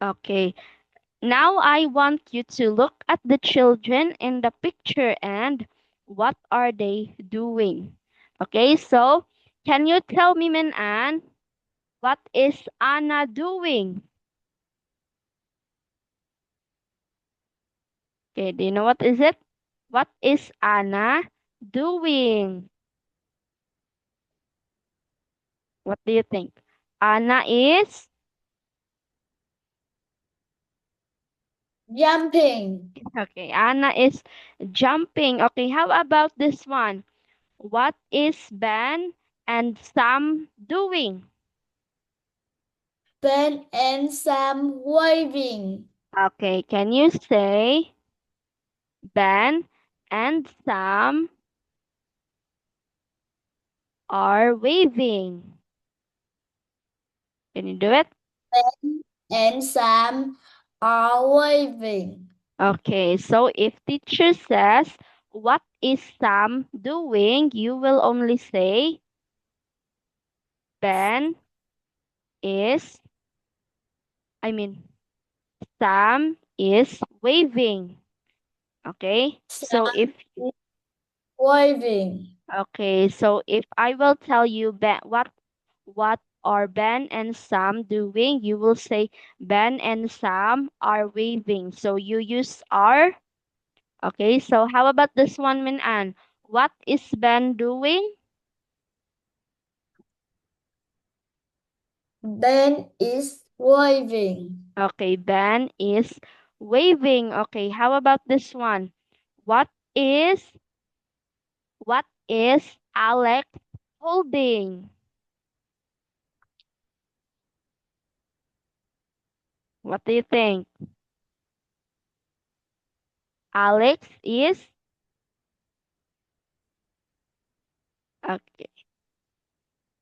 Okay. Now I want you to look at the children in the picture and what are they doing? Okay, so can you tell me, Minan, what is Anna doing? Okay, do you know what is it? What is Anna doing? What do you think? Anna is Jumping. okay. Anna is jumping. Okay, how about this one? What is Ben and Sam doing? Ben and Sam waving. Okay, can you say Ben and Sam are waving? Can you do it? Ben and Sam are waving. Okay, so if teacher says, what is Sam doing? You will only say Ben is, I mean, Sam is waving. Okay, so Sam is waving. if I will tell you what are Ben and Sam doing, you will say Ben and Sam are waving. So you use are. Okay, so how about this one, Min An? What is Ben doing? Ben is waving. Okay, Ben is waving. Okay, how about this one? What is what is Alex holding? What do you think? Alex is okay.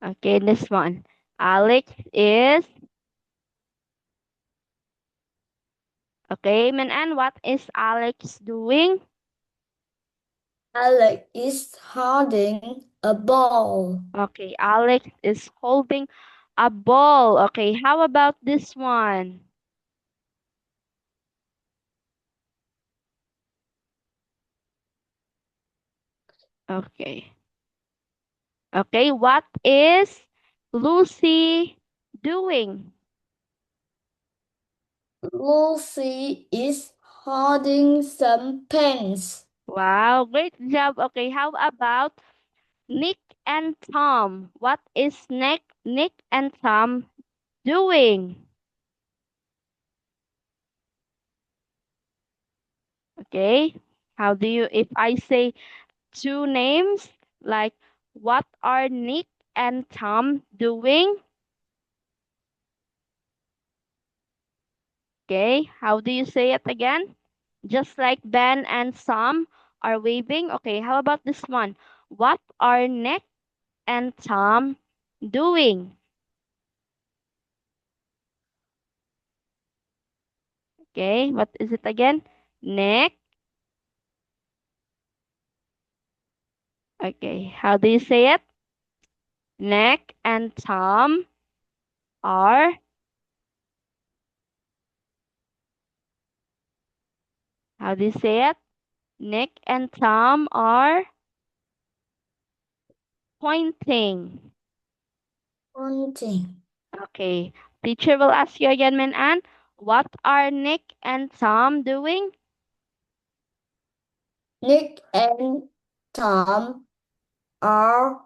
Okay, this one. Alex is okay, Manan, what is Alex doing? Alex is holding a ball. Okay, Alex is holding a ball. Okay, how about this one? Okay. Okay, what is Lucy doing? Lucy is holding some pens. Wow, great job. Okay, how about Nick and Tom? What is Nick and Tom doing? Okay. How do you if I say two names like what are Nick and Tom doing? Okay, how do you say it again? Just like Ben and Sam are waving. Okay, how about this one? What are Nick and Tom doing? Okay, what is it again? Nick. Okay, how do you say it? Nick and Tom are, how do you say it? Nick and Tom are pointing. Pointing. Okay, teacher will ask you again, Min what are Nick and Tom doing? Nick and Tom are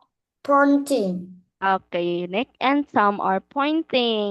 pointing. Okay, Nick and Tom are pointing.